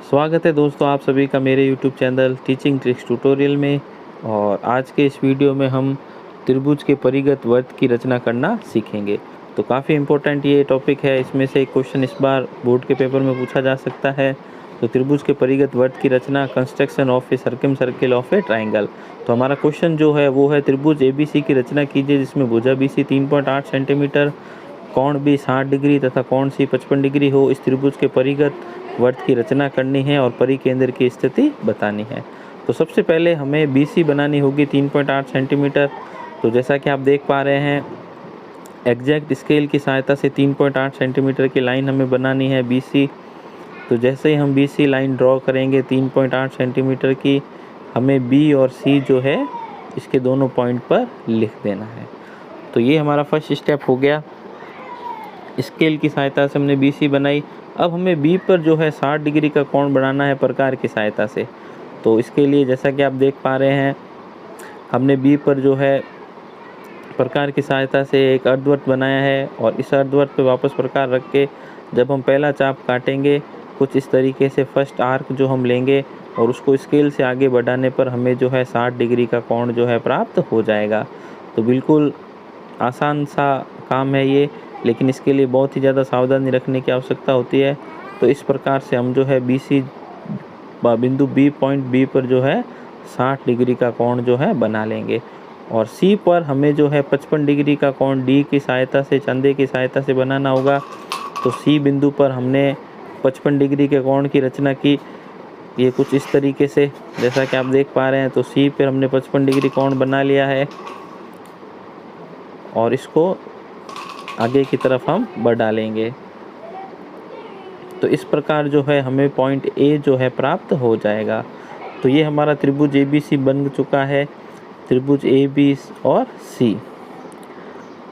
स्वागत है दोस्तों आप सभी का मेरे YouTube channel teaching tricks tutorial में। और आज के इस वीडियो में हम त्रिभुज के परिगत वृत्त की रचना करना सीखेंगे। तो काफ़ी इम्पोर्टेंट ये टॉपिक है। इसमें से एक क्वेश्चन इस बार बोर्ड के पेपर में पूछा जा सकता है। तो त्रिभुज के परिगत वृत्त की रचना, construction of a circle of a triangle. तो हमारा क्वेश्चन जो है वो है, त्रिभुज ABC की रचना कीजिए जिसमें भुजा BC 3.8 सेंटीमीटर, कोण B 60 डिग्री तथा कोण C 55 डिग्री हो। इस त्रिभुज के परिगत वृत्त की रचना करनी है और परिकेंद्र की स्थिति बतानी है। तो सबसे पहले हमें BC बनानी होगी 3.8 सेंटीमीटर। तो जैसा कि आप देख पा रहे हैं, एग्जैक्ट स्केल की सहायता से 3.8 सेंटीमीटर की लाइन हमें बनानी है BC। तो जैसे ही हम BC लाइन ड्रॉ करेंगे 3.8 सेंटीमीटर की, हमें B और C जो है इसके दोनों पॉइंट पर लिख देना है। तो ये हमारा फर्स्ट स्टेप हो गया। स्केल की सहायता से हमने BC बनाई। अब हमें B पर जो है 60 डिग्री का कोण बनाना है प्रकार की सहायता से। तो इसके लिए जैसा कि आप देख पा रहे हैं, हमने B पर जो है प्रकार की सहायता से एक अर्धवृत्त बनाया है और इस अर्धवृत्त पे वापस प्रकार रख के जब हम पहला चाप काटेंगे कुछ इस तरीके से फर्स्ट आर्क जो हम लेंगे और उसको स्केल से आगे बढ़ाने पर हमें जो है 60 डिग्री का कोण जो है प्राप्त हो जाएगा। तो बिल्कुल आसान सा काम है ये, लेकिन इसके लिए बहुत ही ज़्यादा सावधानी रखने की आवश्यकता होती है। तो इस प्रकार से हम जो है BC बिंदु पॉइंट B पर जो है 60 डिग्री का कोण जो है बना लेंगे और C पर हमें जो है 55 डिग्री का कोण D की सहायता से, चंदे की सहायता से बनाना होगा। तो C बिंदु पर हमने 55 डिग्री के कोण की रचना की, ये कुछ इस तरीके से जैसा कि आप देख पा रहे हैं। तो C पर हमने 55 डिग्री कोण बना लिया है और इसको आगे की तरफ हम बढ़ा लेंगे। तो इस प्रकार जो है हमें पॉइंट A जो है प्राप्त हो जाएगा। तो ये हमारा त्रिभुज ABC बन चुका है, त्रिभुज AB और C।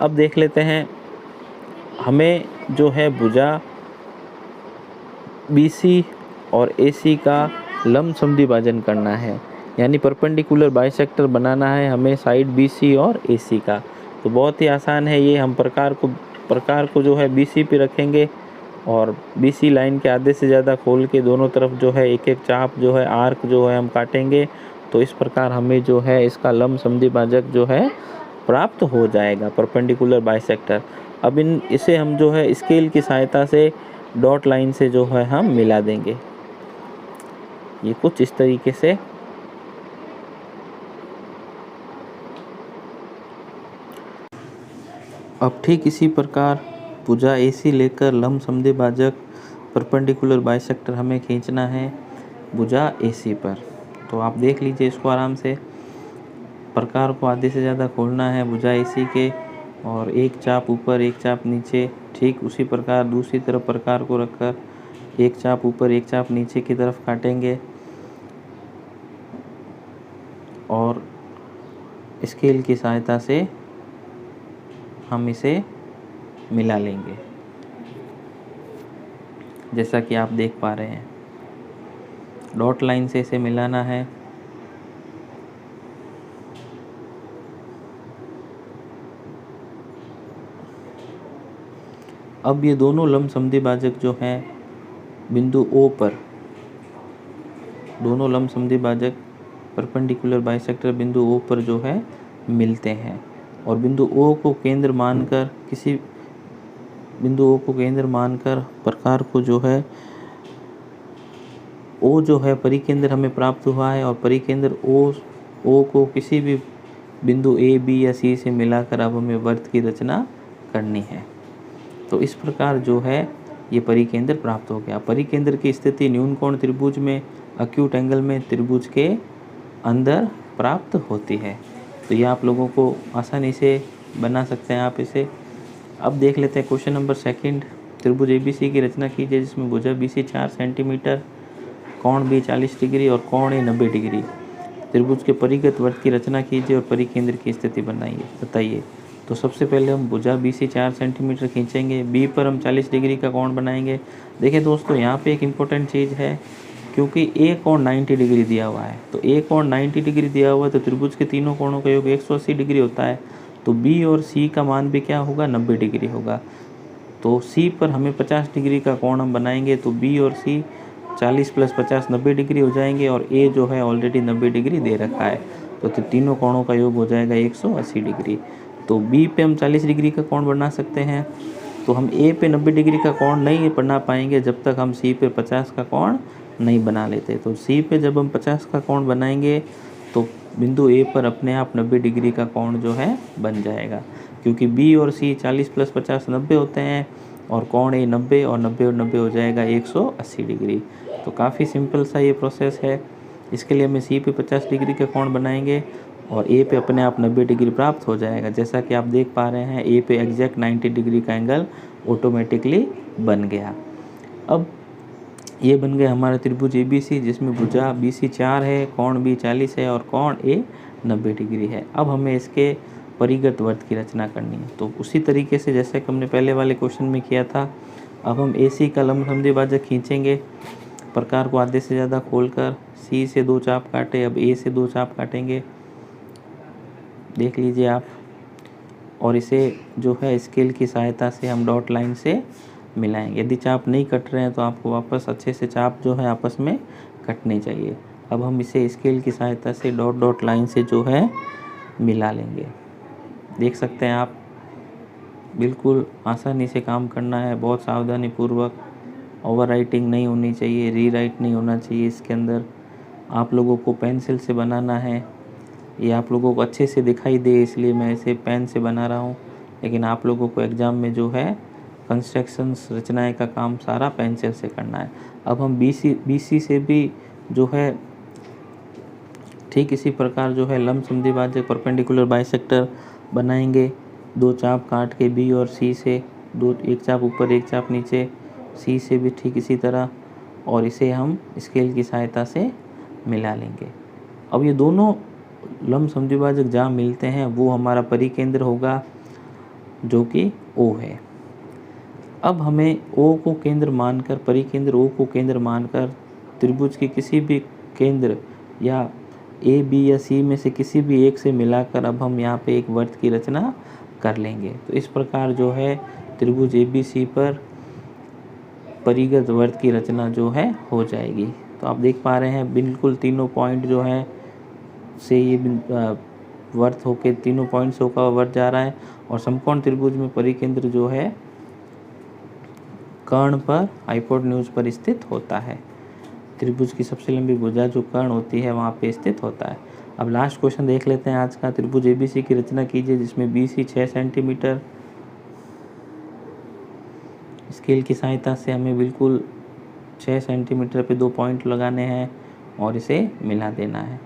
अब देख लेते हैं, हमें जो है भुजा BC और AC का लंबसम भाजन करना है, यानी परपेंडिकुलर बाइसेक्टर बनाना है हमें साइड BC और AC का। तो बहुत ही आसान है ये। हम प्रकार को जो है BC पे रखेंगे और BC लाइन के आधे से ज़्यादा खोल के दोनों तरफ जो है एक एक चाप जो है आर्क जो है हम काटेंगे। तो इस प्रकार हमें जो है इसका लंबसम भाजक जो है प्राप्त हो जाएगा, परपेंडिकुलर बाइसेक्टर। अब इसे हम जो है स्केल की सहायता से डॉट लाइन से जो है हम मिला देंगे, ये कुछ इस तरीके से। अब ठीक इसी प्रकार भुजा AC लेकर लंबसम भाजक परपेंडिकुलर बाइसेक्टर हमें खींचना है भुजा AC पर। तो आप देख लीजिए इसको आराम से। प्रकार को आधे से ज़्यादा खोलना है भुजा AC के और एक चाप ऊपर एक चाप नीचे। ठीक उसी प्रकार दूसरी तरफ प्रकार को रखकर एक चाप ऊपर एक चाप नीचे की तरफ काटेंगे और स्केल की सहायता से हम इसे मिला लेंगे, जैसा कि आप देख पा रहे हैं। डॉट लाइन से इसे मिलाना है। अब ये दोनों लंबसम भाजक जो हैं बिंदु O पर, दोनों लंबसम भाजक परपेंडिकुलर बाइसेक्टर बिंदु O पर जो है मिलते हैं और बिंदु O को केंद्र मानकर, किसी बिंदु O को केंद्र मानकर प्रकार को जो है O जो है परिकेंद्र हमें प्राप्त हुआ है और परिकेंद्र O को किसी भी बिंदु A, B या C से मिलाकर अब हमें वृत्त की रचना करनी है। तो इस प्रकार जो है ये परिकेंद्र प्राप्त हो गया। परिकेंद्र की स्थिति न्यून कोण त्रिभुज में, एक्यूट एंगल में त्रिभुज के अंदर प्राप्त होती है। तो ये आप लोगों को आसानी से बना सकते हैं आप इसे। अब देख लेते हैं क्वेश्चन नंबर 2। त्रिभुज ABC की रचना कीजिए जिसमें भुजा BC 4 सेंटीमीटर, कोण B 40 डिग्री और कोण A 90 डिग्री। त्रिभुज के परिगत वृत्त की रचना कीजिए और परिकेंद्र की स्थिति बताइए। तो सबसे पहले हम भुजा BC 4 सेंटीमीटर खींचेंगे। B पर हम 40 डिग्री का कोण बनाएंगे। देखिए दोस्तों, यहाँ पे एक इम्पोर्टेंट चीज़ है, क्योंकि A कोण 90 डिग्री दिया हुआ है। तो A कोण 90 डिग्री दिया हुआ है तो त्रिभुज के तीनों कोणों का योग 180 डिग्री होता है। तो B और C का मान भी क्या होगा, 90 डिग्री होगा। तो C पर हमें 50 डिग्री का कोण हम बनाएंगे। तो B और C 40 प्लस 50 90 डिग्री हो जाएंगे और ए जो है ऑलरेडी 90 डिग्री दे रखा है, तो तीनों कोणों का योग हो जाएगा 180 डिग्री। तो बी पे हम 40 डिग्री का कोण बना सकते हैं, तो हम ए पे 90 डिग्री का कोण नहीं बना पाएंगे जब तक हम सी पे 50 का कोण नहीं बना लेते। तो सी पे जब हम 50 का कोण बनाएंगे तो बिंदु ए पर अपने आप 90 डिग्री का कोण जो है बन जाएगा, क्योंकि बी और सी 40 प्लस 50 90 होते हैं और कोण ए 90 और 90 हो जाएगा 180 डिग्री। तो काफ़ी सिंपल सा ये प्रोसेस है। इसके लिए हमें सी पे 50 डिग्री का कोण बनाएंगे और ए पे अपने आप 90 डिग्री प्राप्त हो जाएगा। जैसा कि आप देख पा रहे हैं ए पे एग्जैक्ट 90 डिग्री का एंगल ऑटोमेटिकली बन गया। अब ये बन गया हमारा त्रिभुज ABC, जिसमें भुजा BC 4 है, कोण B 40 है और कोण A 90 डिग्री है। अब हमें इसके परिगत वृत्त की रचना करनी है। तो उसी तरीके से जैसे कि हमने पहले वाले क्वेश्चन में किया था, अब हम AC का लंबसमद्विभाजक भाजक खींचेंगे। प्रकार को आधे से ज़्यादा खोलकर C से 2 चाप काटे, अब A से 2 चाप काटेंगे, देख लीजिए आप। और इसे जो है स्केल की सहायता से हम डॉट लाइन से मिलाएंगे। यदि चाप नहीं कट रहे हैं तो आपको वापस अच्छे से चाप जो है आपस में कटने चाहिए। अब हम इसे स्केल की सहायता से डॉट डॉट लाइन से जो है मिला लेंगे। देख सकते हैं आप, बिल्कुल आसानी से काम करना है, बहुत सावधानी पूर्वक। ओवर राइटिंग नहीं होनी चाहिए, री राइट नहीं होना चाहिए इसके अंदर। आप लोगों को पेंसिल से बनाना है, ये आप लोगों को अच्छे से दिखाई दे इसलिए मैं इसे पेन से बना रहा हूँ, लेकिन आप लोगों को एग्ज़ाम में जो है कंस्ट्रक्शंस रचनाएं का काम सारा पेंसिल से करना है। अब हम BC से भी जो है ठीक इसी प्रकार जो है लंबसमद्विभाजक भाजक परपेंडिकुलर बाइसेक्टर बनाएंगे। 2 चाप काट के B और C से, एक चाप ऊपर एक चाप नीचे, C से भी ठीक इसी तरह, और इसे हम स्केल की सहायता से मिला लेंगे। अब ये दोनों लंबसमद्विभाजक भाजक जहाँ मिलते हैं वो हमारा परिकेंद्र होगा, जो कि O है। अब हमें O को केंद्र मानकर, परिकेंद्र O को केंद्र मानकर त्रिभुज के किसी भी केंद्र या A, B या C में से किसी भी एक से मिलाकर अब हम यहाँ पे एक वृत्त की रचना कर लेंगे। तो इस प्रकार जो है त्रिभुज ABC पर परिगत वृत्त की रचना जो है हो जाएगी। तो आप देख पा रहे हैं बिल्कुल तीनों पॉइंट जो है से ये वृत्त होके तीनों पॉइंट से होकर वृत्त जा रहा है, और समकोण त्रिभुज में परिकेंद्र जो है कर्ण पर हाइपोटेन्यूज पर स्थित होता है। त्रिभुज की सबसे लंबी भुजा जो कर्ण होती है वहाँ पे स्थित होता है। अब लास्ट क्वेश्चन देख लेते हैं आज का। त्रिभुज ABC की रचना कीजिए जिसमें BC 6 सेंटीमीटर। स्केल की सहायता से हमें बिल्कुल 6 सेंटीमीटर पे 2 पॉइंट लगाने हैं और इसे मिला देना है।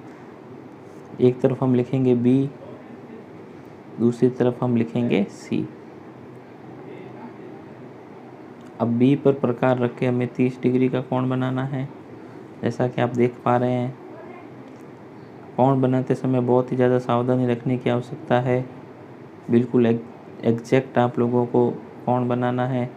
एक तरफ हम लिखेंगे B, दूसरी तरफ हम लिखेंगे C। अब B पर प्रकार रख के हमें 30 डिग्री का कोण बनाना है। जैसा कि आप देख पा रहे हैं, कोण बनाते समय बहुत ही ज़्यादा सावधानी रखने की आवश्यकता है। बिल्कुल एग्जैक्ट आप लोगों को कोण बनाना है।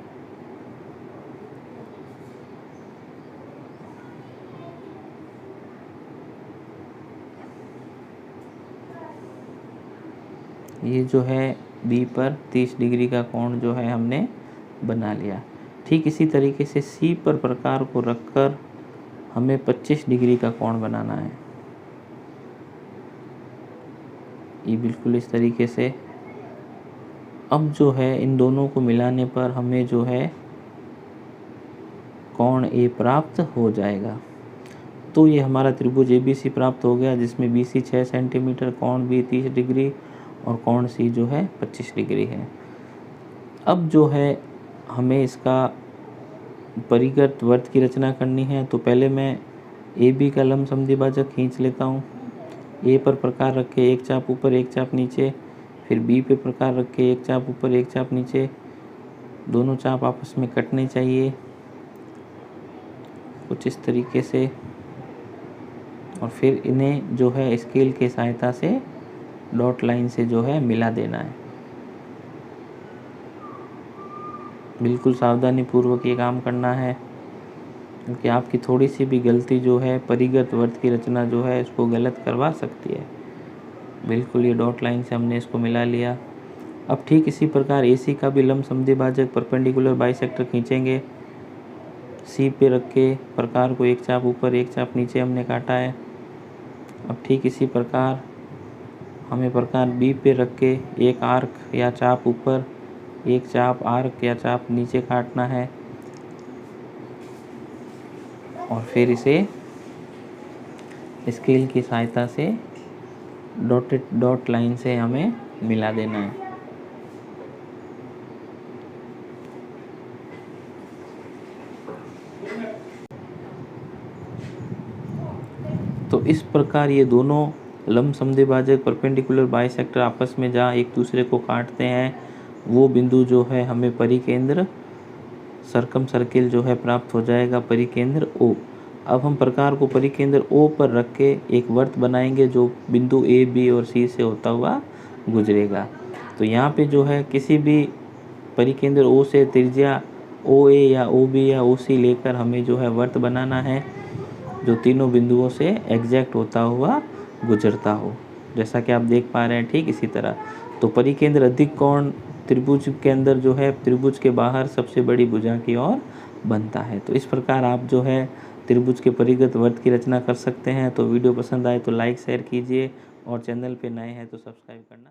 ये जो है B पर 30 डिग्री का कोण जो है हमने बना लिया। ठीक इसी तरीके से C पर प्रकार को रखकर हमें 25 डिग्री का कोण बनाना है। ये बिल्कुल इस तरीके से। अब जो है इन दोनों को मिलाने पर हमें जो है कोण A प्राप्त हो जाएगा। तो ये हमारा त्रिभुज ABC प्राप्त हो गया, जिसमें BC 6 सेंटीमीटर, कोण B 30 डिग्री और कोण C जो है 25 डिग्री है। अब जो है हमें इसका परिगत वृत्त की रचना करनी है। तो पहले मैं AB का लंबसमद्विभाजक खींच लेता हूँ। A पर प्रकार रख के एक चाप ऊपर एक चाप नीचे, फिर B पे प्रकार रख के एक चाप ऊपर एक चाप नीचे, दोनों चाप आपस में कटने चाहिए कुछ इस तरीके से, और फिर इन्हें जो है स्केल की सहायता से डॉट लाइन से जो है मिला देना है। बिल्कुल सावधानी पूर्वक ये काम करना है, क्योंकि आपकी थोड़ी सी भी गलती जो है परिगत वृत्त की रचना जो है इसको गलत करवा सकती है। बिल्कुल ये डॉट लाइन से हमने इसको मिला लिया। अब ठीक इसी प्रकार AC का भी लंबसमद्विभाजक परपेंडिकुलर बाइसेक्टर खींचेंगे। सी पे रख के प्रकार को एक चाप ऊपर एक चाप नीचे हमने काटा है। अब ठीक इसी प्रकार हमें प्रकार बी पे रख के एक आर्क या चाप ऊपर एक चाप आर्क या चाप नीचे काटना है और फिर इसे स्केल की सहायता से डॉट लाइन से हमें मिला देना है। तो इस प्रकार ये दोनों लंबसमद्विभाजक परपेंडिकुलर बाइसेक्टर आपस में जहाँ एक दूसरे को काटते हैं वो बिंदु जो है हमें परिकेंद्र सर्कम सर्किल जो है प्राप्त हो जाएगा, परिकेंद्र ओ। अब हम प्रकार को परिकेंद्र ओ पर रख के एक वर्त बनाएंगे जो बिंदु ए बी और सी से होता हुआ गुजरेगा। तो यहाँ पे जो है किसी भी परिकेंद्र ओ से त्रिज्या ओ ए या ओ बी या ओ सी लेकर हमें जो है वर्त बनाना है जो तीनों बिंदुओं से एग्जैक्ट होता हुआ गुजरता हो, जैसा कि आप देख पा रहे हैं। ठीक इसी तरह तो परिकेंद्र अधिक कोण त्रिभुज के अंदर जो है त्रिभुज के बाहर सबसे बड़ी भुजा की ओर बनता है। तो इस प्रकार आप जो है त्रिभुज के परिगत वर्त की रचना कर सकते हैं। तो वीडियो पसंद आए तो लाइक शेयर कीजिए और चैनल पे नए हैं तो सब्सक्राइब करना